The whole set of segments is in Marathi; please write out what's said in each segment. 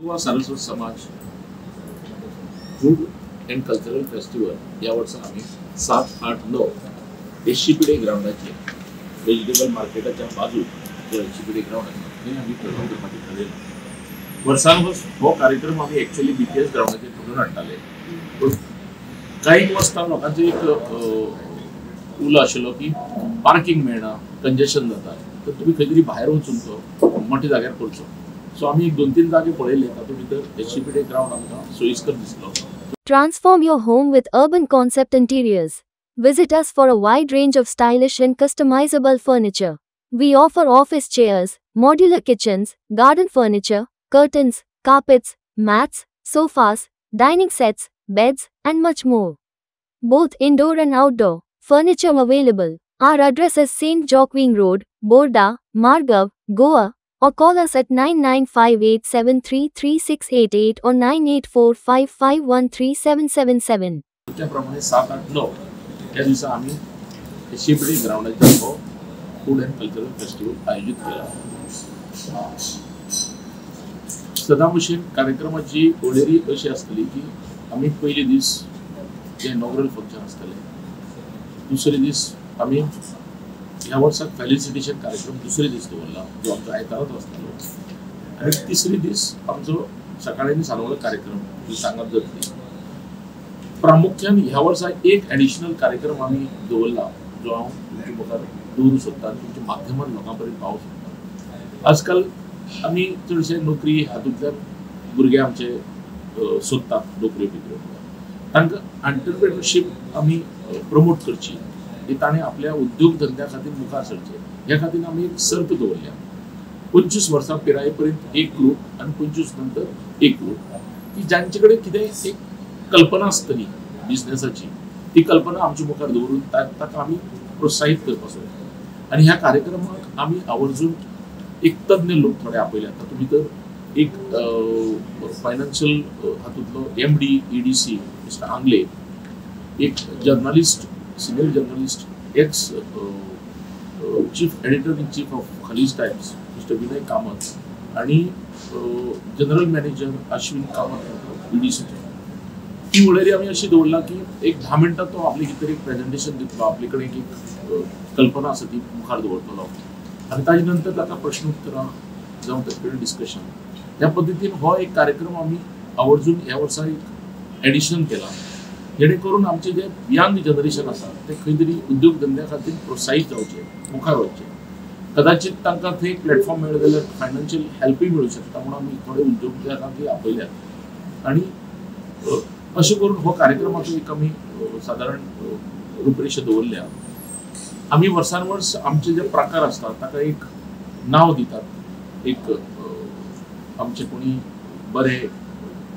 सारस्वत समाज फूड अँड कल्चरल फेस्टिवल या वर्षा आम्ही 7, 8, 9 एचसीपीडे ग्राउंडाचे व्हेजिटेबल मार्केटाच्या बाजू जो एचसीपीडे ग्राउंड आहे ते आम्ही प्रथम करपाचे ठरयलें। वर्सांवर्स हो कार्यक्रम आम्ही एक्चुअली बीटीएस ग्राउंडाचेर करून हाडटाले, पण काही वस्तां लोकांचो एक उलो आशिल्लो की पार्किंग मेळना, कंजेशन जाता, तर तुम्ही खंय तरी भायर वचून तो मोठ्या जाग्यार करचो। सो आम्ही 2-3 जागे पळयले, तातूंत भितर एचसीपीडे ग्राउंड आमकां सोयीस्कर दिसलो। Transform your home with urban concept interiors. Visit us for a wide range of stylish and customizable furniture. We offer office chairs, modular kitchens, garden furniture, curtains, carpets, mats, sofas, dining sets, beds, and much more. Both indoor and outdoor furniture available. Our address is St. Joaquin Road, Borda, Margav, Goa, or call us at 9958733688 or 9845513777. त्याप्रमाणे 7, 8, 9 या दिवसा आम्ही एचसीपीडे ग्राउंडाचेर हो फूड अँड कल्चरल फेस्टिवल आयोजित केला। सदां भशेन कार्यक्रमाची वळेरी अशी आसतली की आम्ही पयले दीस जे इनॉग्रल फंक्शन आसतलें, दुसरे दीस आम्ही ह्या वर्साक फेलिसिटेशन कार्यक्रम दुसरे दीस दवरला जो आमचो आयताराच आसतलो, आनी तिसरे दीस आमचो सकाळी आनी सांजवेळो कार्यक्रम ही सांगप जातली। प्रामुख्यान ह्या वर्सा एक एडिशनल कार्यक्रम आम्ही दवरला जो हांव तुमचे मुखार दवरूंक सोदतां, तुमच्या माध्यमांत लोकां पर्यंत पावोवंक सोदतां। आजकाल आमी चडशे नोकरी हातूंतल्यान भुरगे आमचे सोदतात नोकऱ्यो भितर, तांकां एंटरप्रेन्योरशीप आमी प्रमोट करची, की ताणें आपल्या उद्योग धंद्या खातीर मुखार सरचें, ह्या खातीर आमी एक सर्त दवरल्या। 25 वर्सां पिराये पर्यंत एक ग्रूप आनी 25 नंतर एक ग्रूप, की जांचे कडेन कितें एक कल्पना आसतली बिझनेसाची, ती कल्पना आमच्या मुखार दवरून ताका आमी प्रोत्साहीत करपाचो। आनी ह्या कार्यक्रमाक आमी आवर्जून एक तज्ञ लोक थोडे आपयल्यात, तातूंत भितर एक फायनान्शियल हातूंतलो MD EDC मिस्टर आंगले, एक journalist, senior journalist, ex chief editor in chief of Khaleej Times mister Vinay Kamat, आणि general manager Ashwin Kamat EDC। ती वळेरी आम्ही अशी दवरला की एक 10 मिनटां तो आपले कितें एक प्रेजेंटेशन दितलो, आपले कडेन एक कल्पना आसा ती मुखार दवरतलो, आनी ताजे नंतर ताका प्रश्नोत्तरां जावं ताचे कडेन डिस्कशन, ह्या पद्दतीन हो एक कार्यक्रम आमी आवर्जून ह्या वर्सा एक एडिशन केला, जेणे करून आमचे जे यंग जनरेशन आसा ते खंय तरी उद्योग धंद्या खातीर प्रोत्साहीत जावचे, मुखार वचचे। कदाचित तांकां थंय एक प्लॅटफॉर्म मेळ्ळो जाल्यार फायनान्शियल हेल्पूय मेळूंक शकता, म्हणून आमी थोडे उद्योजकांक आपयल्यात, आनी अशें करून हो कार्यक्रमाचो एक आमी सादारण रूपरेषा दवरल्या। आमी वर्सान वर्स आमचे जे प्रकार आसतात ताका एक नांव दितात, एक आमचे कोणी बरे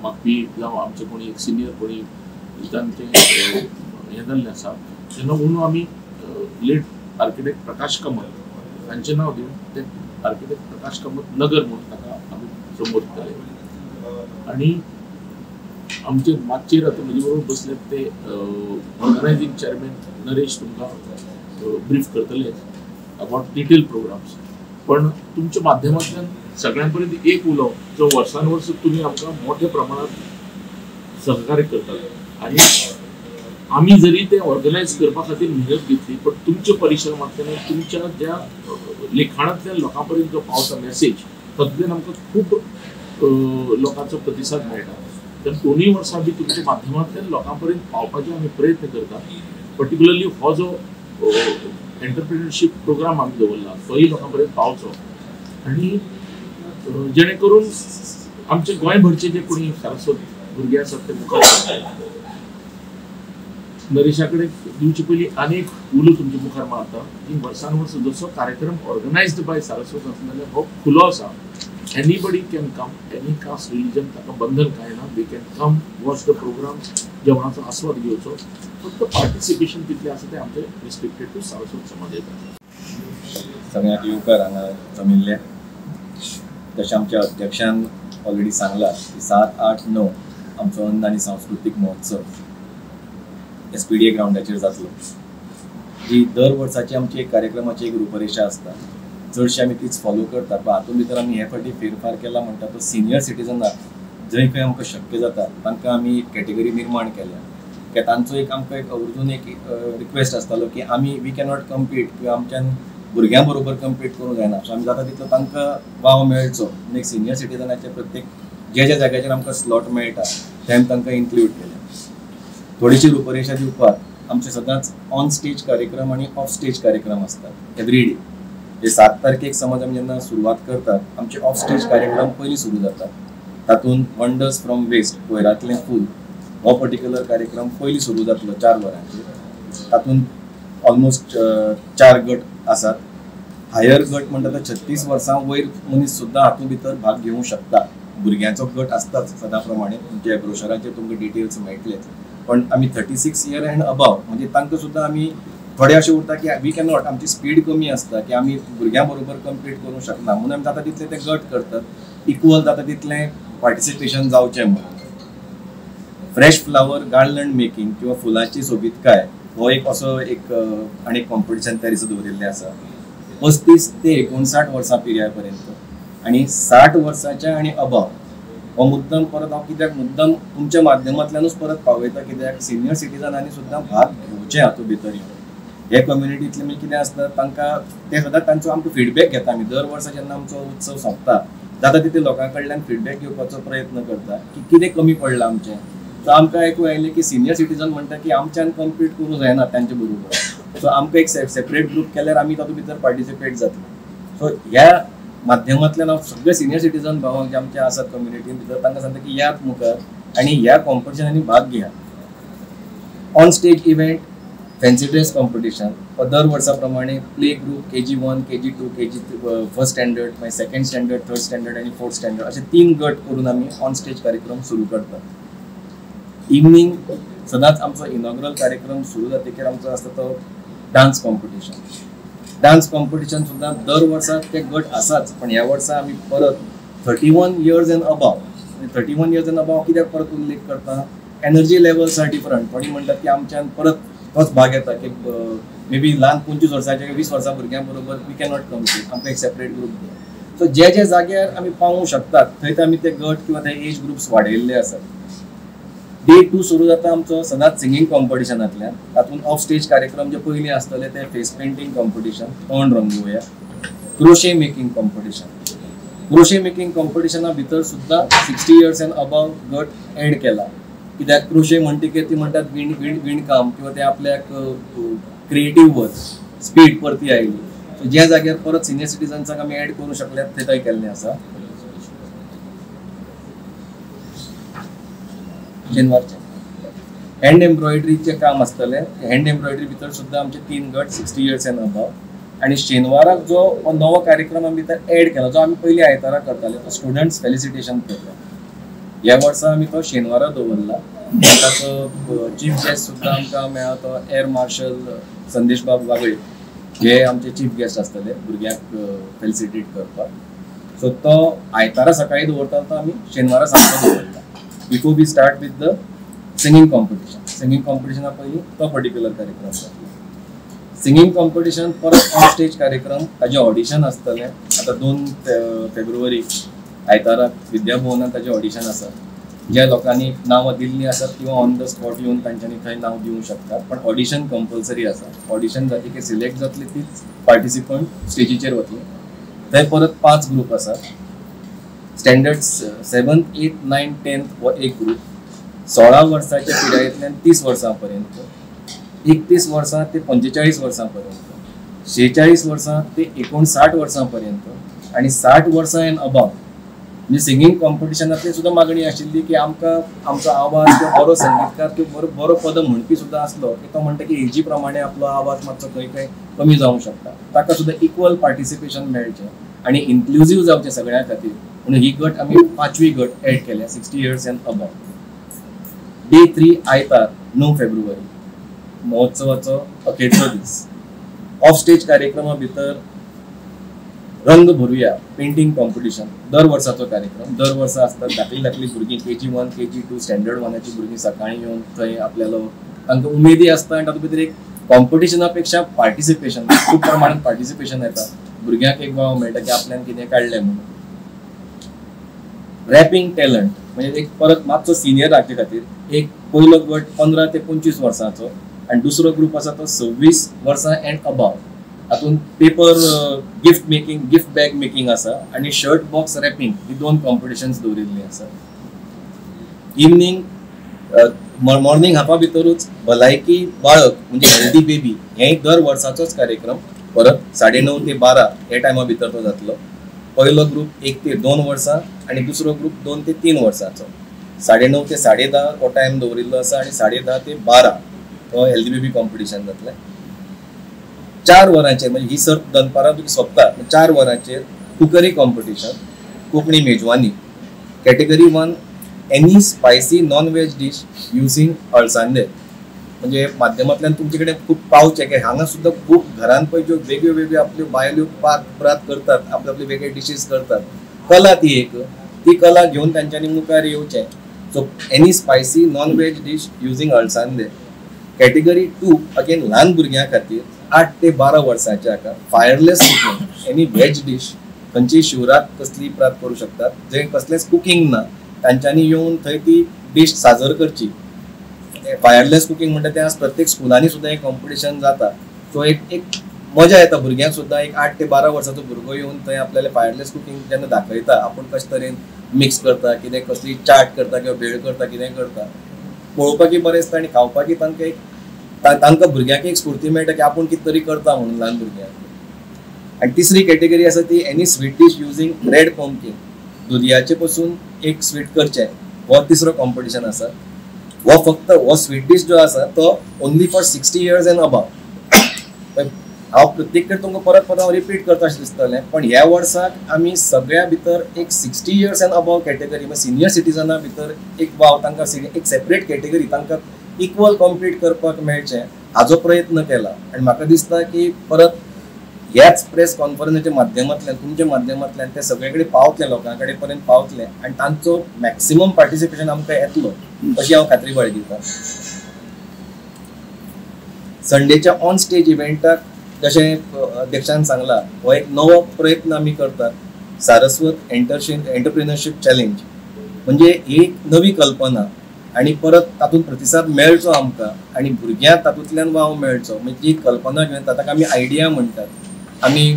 मागपी जावं आमचे कोणी एक सिनियर कोणी तांचे हे जाल्ले आसा, तेन्ना म्हणून आमी लेट आर्किटेक्ट प्रकाश कामत हांचे नांव दिवन ते आर्किटेक्ट प्रकाश कामत नगर म्हणून ताका आमी संबोधतले। आनी आमचे मागचेर आतां म्हजे बरोबर बसले ते ऑर्गनायझींग चेअरमॅन नरेश तुमकां ब्रीफ करतले अबाउट डिटेल प्रोग्राम्स, पण तुमच्या माध्यमांतल्यान सगळ्यांपर्यंत एक उलो जो वर्सान वर्स तुमी आमकां मोठ्या प्रमाणात सहकार्य करतात, आणि आमी जरी ते ऑर्गनायज करपा खातीर मेहनत घेतली, पण तुमच्या परिश्रमांतल्यान तुमच्या ज्या लिखाणांतल्यान लोकां पर्यंत जो पावता मेसेज, तातूंतल्यान आमकां खूब लोकांचो प्रतिसाद मेळटा। तर दोनूय वर्सां बी तुमच्या माध्यमांतल्यान लोकां पर्यंत पावपाचे आमी प्रयत्न करतात। पर्टिक्युलरली हो जो एंटरप्रेन्योरशीप प्रोग्राम आमी दवरला तोही लोकां पर्यंत पावचो, आनी जेणे करून आमचे गोंयभरचे जे कोणी सारस्वत भुरगे आसात ते मुखार नरेशा कडेन दिवचे पयलीं आनीक उलो तुमच्या मुखार मारता की वर्सान वर्स जसो कार्यक्रम ऑर्गनायज्ड बाय सारस्वत आसता जाल्यार हो खुलो आसा, anybody can come, any caste religion ताका बंधन कांय ना, they can come watch the programme, जेवणाचो आस्वाद घेवचो, फक्त पार्टिसिपेशन कितलें आसा तें आमचें रिस्ट्रिक्टेड टू सारस्वत समाजाक। सगळ्यांक येवकार हांगा जमिल्ले, तशें आमच्या अध्यक्षान ऑलरेडी सांगला की 7, 8, 9 आमचो अन्न आनी सांस्कृतीक महोत्सव SPDA ग्राउंडाचेर जातलो। ही दर वर्साची आमची एक कार्यक्रमाची एक रूपरेषा आसता, चडशे आमी तीच फॉलो करतात, पण हातूंत भितर आमी हे फावटी फेरफार केला म्हणटा तो सिनियर सिटीजन जंय खंय आमकां शक्य जाता तांकां आमी कॅटेगरी निर्माण केल्या की तांचो एक आमकां एक अवरून एक रिक्वेस्ट आसतालो की आमी वी कॅनॉट कम्पीट किंवा आमच्यान भुरग्यां बरोबर कम्पीट करूंक जायना. सो आमी जाता तितलो तांकां वाव मेळचो म्हणून एक सिनियर सिटीजनाचे प्रत्येक ज्या ज्या जाग्याचेर आमकां स्लॉट मेळटा ते आमी तांकां इन्क्लूड केले. थोडीशी रुपरेशा दिवपाक आमचे सदांच ऑन स्टेज कार्यक्रम आणि ऑफ स्टेज कार्यक्रम असतात एवरी डे. जे 7 तारखेक समज आमी जेन्ना सुरवात करतात आमचे ऑफ स्टेज कार्यक्रम पयलीं सुरू जातात. तातूंत वंडर्स फ्रॉम वेस्ट कोयरांतलें फूल हो पर्टिक्युलर कार्यक्रम पयलीं सुरू जातलो 4 वरांचेर. तातूंत ऑलमोस्ट 4 गट आसात. हायर गट म्हणटा तो 36 वर्सां वयर मनीस सुद्दां हातूंत भितर भाग घेवंक शकता. भुरग्यांचो गट आसताच सदां प्रमाणे तुमच्या ब्रोशराचेर तुमकां डिटेल्स मेळटलेच. पण आमी 36 इयर एंड अबाव म्हणजे तांकां सुद्दां आमी थोडे अशें उरता की वी कॅन नॉट आमची स्पीड कमी आसता की आमी भुरग्यां बरोबर कम्पीट करूंक शकना म्हणून आमी जाता तितले ते गट करतात. इक्वल जाता तितलें पार्टिसिपेशन जावचें म्हणून. फ्रेश फ्लावर गार्लंड मेकिंग किंवा फुलांची सोबीतकाय हो एक असो एक आनी कॉम्पिटिशन त्या दिसा दवरिल्लें आसा. 35 ते 59 वर्सां पिरियड पर्यंत आणि 60 वर्साच्या आणि अबाव हो मुद्दम परत हांव कित्याक मुद्दम तुमच्या माध्यमांतल्यानूच परत पावयता कित्याक सिनियर सिटीजनांनी सुद्दां भाग घेवचे हातूंत भितर येवन. हे कम्युनिटींतले म्हणजे कितें आसता तांकां ते सदांच तांचो आमकां फिडबॅक घेता आमी. दर वर्सा जेन्ना आमचो उत्सव सोंपता जाता तितले लोकां कडल्यान फिडबॅक घेवपाचो प्रयत्न करता की कितें कमी पडलां आमचें. सो आमकां आयकूंक आयलें की सिनियर सिटीजन म्हणटा की आमच्यान कम्पीट करूंक जायना तांचे बरोबर. सो आमकां एक सेपरेट ग्रूप केल्यार आमी तातूंत भितर पार्टिसिपेट जातले. सो ह्या माध्यमांतल्यान हांव सगळे सिनियर सिटीजन भावांक जे आमचे आसात कम्युनिटीन भितर तांकां सांगता की यात मुखार आनी ह्या कॉम्पिटिशनांनी भाग घेया. On stage event fancy dress competition दर वर्सा प्रमाणे play group KG1, KG2, first standard मागीर सेकंड स्टँडर्ड, थर्ड स्टँडर्ड आणि फोर्थ स्टँडर्ड असे 3 गट करून आमी ऑन स्टेज कार्यक्रम सुरू करतात. इवनिंग सदांच आमचो इनॉग्रल कार्यक्रम सुरू जातकीर आमचो आसता तो डान्स कॉम्पिटिशन. डान्स कॉम्पिटिशन सुद्दां दर वर्सा ते गट आसाच पण ह्या वर्सा आमी परत 31 years and above. 31 years and above कित्याक परत उल्लेख करता एनर्जी लेवल्स आर डिफरंट. थोडी म्हणटात की आमच्यान परत तोच भाग येता की मे बी ल्हान 25 वर्साचे 20 वर्सां भुरग्यां बरोबर वी कॅनॉट कम्पीट आमकां एक सेपरेट ग्रूप दिया. सो जे जे जाग्यार आमी पावूंक शकतात थंय आमी ते गट किंवा ते एज ग्रुप्स वाडयल्ले आसात. डे 2 सुरू जाता आमचो सदांच सिंगींग कॉम्पिटिशनांतल्यान. तातूंत ऑफ स्टेज कार्यक्रम जे पयलीं आसतले ते फेस पेंटींग कॉम्पिटिशन, तोंड रंगोवया, crochet making competition. Crochet making कॉम्पिटिशना भितर सुद्दां 60 इयर्स एंड अबाव गट एड केला. कित्याक क्रोशे म्हणटकीर ती म्हणटात विणकाम किंवा ते आपल्याक क्रिएटीव वर्क स्पीड परती आयली. सो ज्या जाग्यार परत सिनियर सिटीजन्सांक आमी एड करूंक शकल्यात ते थंय केल्लें आसा. शेनवारचें हँड एम्ब्रॉयडरीचें काम आसतलें. हँड एम्ब्रॉयडरी भितर सुद्दां आमचे 3 गट 60 इयर्स एंड अबाव. आनी शेनवाराक जो नवो कार्यक्रम आमी भितर एड केला जो आमी पयलीं आयतारा करताले तो स्टुडंट्स फेलिसिटेशन प्रोग्राम. ह्या वर्सा आमी तो शेनवारा दवरला. ताचो चीफ गेस्ट सुद्दां आमकां मेळ्ळा तो एअर मार्शल संदेश बाब वागळे हे आमचे चीफ गेस्ट आसतले भुरग्यांक फेलिसिटेट करपाक. सो तो आयतारा सकाळीं दवरता तो आमी शेनवारा सांजचो दवरला. Before we start with the singing competition. Singing कॉम्पिटिशना पयलीं तो पर्टिक्युलर कार्यक्रम जातलो. सिंगींग कॉम्पिटिशन परत ऑन स्टेज कार्यक्रम ताजें ऑडिशन आसतलें. आतां 2 फेब्रुवारीक आयतारा विद्याभवनांत ताजें ऑडिशन आसा. ज्या लोकांनी नांवां दिल्लीं आसात किंवा ऑन द स्पॉट येवन तांच्यांनी थंय नांव दिवंक शकतात. पण ऑडिशन कंपल्सरी आसा. ऑडिशन जातकीर सिलेक्ट जातली तीच पार्टिसिपंट स्टेजीचेर वतली. थंय परत 5 ग्रूप आसात. Standard 7th, 8th, 9th, 10th हो एक ग्रूप. 16 वर्साच्या पिरायेंतल्यान 30 वर्सां पर्यंत, 31 वर्सां ते 45 वर्सां पर्यंत, 46 वर्सां ते 59 वर्सां पर्यंत आणि 60 वर्सां एंड अबाव. म्हणजे सिंगींग कॉम्पिटिशनांतली सुद्दां मागणी आशिल्ली की आमकां आमचो आवाज किंवा बरो संगीतकार किंवा बरो पद म्हणपी सुद्दां आसलो की तो म्हणटा की एजी प्रमाणे आपलो आवाज मातसो खंय खंय कमी जावंक शकता. ताका सुद्दां इक्वल पार्टिसिपेशन मेळचें आणि इन्क्लुझीव जावचें सगळ्यां खातीर म्हणून ही गट आमी 5वी गट एड केल्या 60 इयर्स एंड अबाव. डे 3 आयतार 9 फेब्रुवारी महोत्सवाचो अखेरचो दीस. ऑफ स्टेज कार्यक्रमा भितर रंग भरुया पेंटिंग कॉम्पिटिशन दर वर्साचो कार्यक्रम. दर वर्सा आसतात. धाकली भुरगीं KG1, KG2 स्टँडर्ड 1ची भुरगीं सकाळीं येवन थंय आपल्यालो तांकां उमेदी आसता आनी तातूंत भितर एक कॉम्पिटिशना पेक्षा पार्टिसिपेशन खूब प्रमाणात पार्टिसिपेशन येता. भुरग्यांक एक वाव मेळटा की आपल्यान कितें काडलें म्हणून. रॅपिंग टॅलंट म्हणजे एक परत मातसो सिनियर राखचे खातीर एक पयलो गट 15 ते 25 वर्सांचो आणि दुसरो ग्रुप आसा तो 26 वर्सां एंड अबाव. हातून पेपर गिफ्ट बॅग मेकिंग आसा आणि शर्ट बॉक्स रॅपिंग ही 2 कॉम्पिटिशन्स दवरिल्ली आसा. इवनिंग मॉर्निंग हाफा भितरूच भलायकी बाळक म्हणजे हेल्दी बेबी हे दर वर्साचोच कार्यक्रम परत 9:30 ते 12 हे टायमा भितर तो जातलो. पयलो ग्रुप 1 ते 2 वर्सां आणि दुसरो ग्रुप 2 ते 3 वर्सांचो. 9:30 ते 10:30 हो टायम दवरिल्लो आसा आणि 10:30 ते 12 तो हेल्दी बेबी कॉम्पिटिशन जातलें. 4 वरांचेर म्हणजे ही सर्त दनपारां सोंपता. 4 वरांचेर कुकरी कॉम्पिटिशन, कोंकणी मेजवानी. Category 1 any spicy non veg dish using अळसांदे. म्हणजे माध्यमांतल्यान तुमचे कडेन खूब पावचे की हांगा सुद्दां खूब घरान पळय ज्यो वेगळ्यो वेगळ्यो आपल्यो बायल्यो प्रात करतात, आपले आपले वेगळे डिशीज करतात. कला ती कला घेवन तांच्यांनी मुखार येवचें. So any spicy non veg dish using अळसांदे. कॅटेगरी 2 अगेन ल्हान भुरग्यां खातीर 8 ते 12 वर्सांच्या हाका fireless cooking. Any veg dish खंयची शिवराक कसली प्रात करूं शकतात, जंय कसलेंच कुकींग ना, तांच्यांनी येवन थंय ती डिश सादर करची. फायरलेस कुकींग म्हणटा तें आज प्रत्येक स्कुलांनी सुद्दां एक कॉम्पिटिशन जाता. सो एक मजा येता भुरग्यांक सुद्दां. एक 8 ते 12 वर्साचो भुरगो येवन थंय आपल्याले फायरलेस कुकींग जेन्ना दाखयता, आपूण कशे तरेन मिक्स करता, कितें कसली चाट करता किंवा भेळ करता, कितें करता, पळोवपाकूय बरें दिसता आणि खावपाकूय तांकां भुरग्यांक एक स्फूर्ती मेळटा की आपूण कितें तरी करता म्हणून ल्हान भुरग्यांक. आनी तिसरी कॅटेगरी आसा ती any sweet dish using red pumpkin. दुदयाचे पसून एक स्वीट करचें हो तिसरो कॉम्पिटिशन आसा. हो स्वीट डिश जो आसा तो only for 60 years and above. हांव प्रत्येक खेळ तुमकां परत हांव रिपीट करता अशें दिसतलें, पण ह्या वर्साक आमी सगळ्या भितर एक 60 इयर्स एंड अबाव कॅटेगरी म्हणजे सिनियर सिटीजना भितर एक वाव तांकां एक सेपरेट कॅटेगरी तांकां इक्वल कॉम्पीट करपाक मेळचें हाजो प्रयत्न केला. आनी म्हाका दिसता की परत ह्याच प्रेस कॉन्फरन्साच्या माध्यमांतल्यान तुमच्या माध्यमांतल्यान ते सगळे कडेन पावतले, लोकां कडेन पर्यंत पावतले आनी तांचो मॅक्सिमम पार्टिसिपेशन आमकां येतलो अशी हांव खात्री बाळगितां. संडेच्या ऑन स्टेज इव्हेंटाक जशें अध्यक्षान सांगला, हो एक नवो प्रयत्न आमी करतात. सारस्वत एंटरप्रिनरशीप चॅलेंज म्हणजे ही एक नवी कल्पना आणि परत तातूंत प्रतिसाद मेळचो आमकां आणि भुरग्यांक तातूंतल्यान वाव मेळचो. म्हणजे जी कल्पना घेवन ताका आमी आयडिया म्हणटात. आमी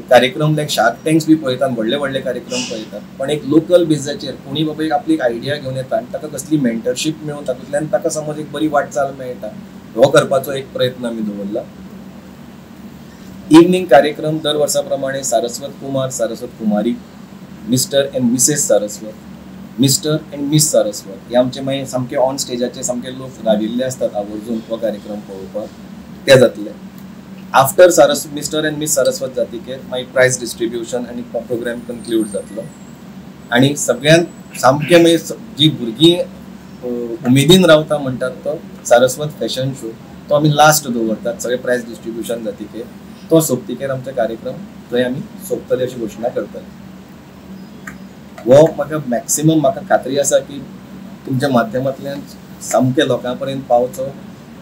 कार्यक्रम लायक शार्क टँक्स बी पळयतात, व्हडले व्हडले कार्यक्रम पळयतात, पण एक लोकल बेजाचेर कोणी बाबा एक आपली आयडिया घेवन येता आनी ताका कसली मेंटरशीप मेळून तातूंतल्यान ताका समज एक बरी वाटचाल मेळटा, हो करपाचो एक प्रयत्न आमी दवरला. इवनिंग कार्यक्रम दर वर्सा प्रमाणे सारस्वत कुमार, सारस्वत कुमारी, mister and Mrs Saraswat, mister and miss Saraswat हे आमचे मागीर सामके ऑन स्टेजाचे सामके लोक राविल्ले आसतात आवर्जून हो कार्यक्रम पळोवपाक, ते जातले. After mister and miss Saraswat जातकीर मागीर प्रायज डिस्ट्रिब्युशन आनी प्रोग्राम कन्क्लूड जातलो. आनी सगळ्यांत सामके मागीर जी भुरगीं उमेदीन रावता म्हणटात तो सारस्वत फॅशन शो, तो आमी लास्ट दवरतात. सगळे प्रायज डिस्ट्रिब्युशन जातकीर तो सोंपतकीर आमचे कार्यक्रम थंय आमी सोंपतले अशी घोशणा करतले. हो म्हाका मॅक्सिमम म्हाका खात्री आसा की तुमच्या माध्यमांतल्यान सामके लोकां पर्यंत पावचो.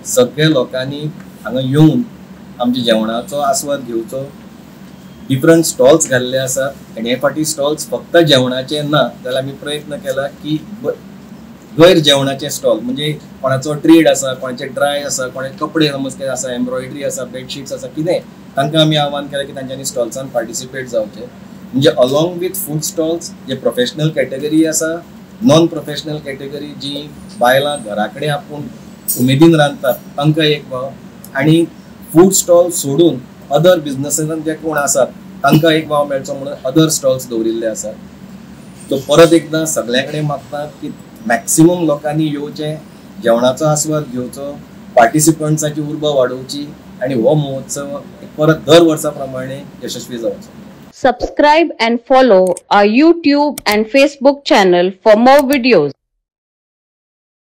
सगळ्या लोकांनी हांगा येवन आमच्या जेवणाचो आस्वाद घेवचो. डिफरंट स्टॉल्स घाल्ले आसात आनी हे फाटी स्टॉल्स फक्त जेवणाचे ना, जाल्यार आमी प्रयत्न केला की गैर जेवणाचे स्टॉल म्हणजे कोणाचो ट्रेड आसा, कोणाचे ड्राय आसा, कोणाचे कपडे समज कितें आसा, एम्ब्रॉयडरी आसा, बेडशीट्स आसा, कितें तांकां आमी आव्हान केलां की तांच्यांनी स्टॉल्सान पार्टिसिपेट जावचें. म्हणजे अलॉंग विथ फूड स्टॉल्स जे प्रोफेशनल कॅटेगरी आसा, नॉन प्रोफेशनल कॅटेगरी जी बायलां घरा कडेन आपूण उमेदीन रांदतात तांकां एक वाव, आनी फूड स्टॉल सोडून अदर बिजनसान जे कोण आसात तांकां एक वाव मेळचो म्हणून अदर स्टॉल्स दवरिल्ले आसात. तो परत एकदां सगळ्यां कडेन मागता की मॅक्सिमम लोकांनी येवचें, जेवणाचो आस्वाद घेवचो, पार्टिसिपंट्साची उर्बा वाडोवची आनी हो महोत्सव परत दर वर्सा प्रमाणे यशस्वी जावचो. Subscribe and follow our YouTube and Facebook channel for more videos.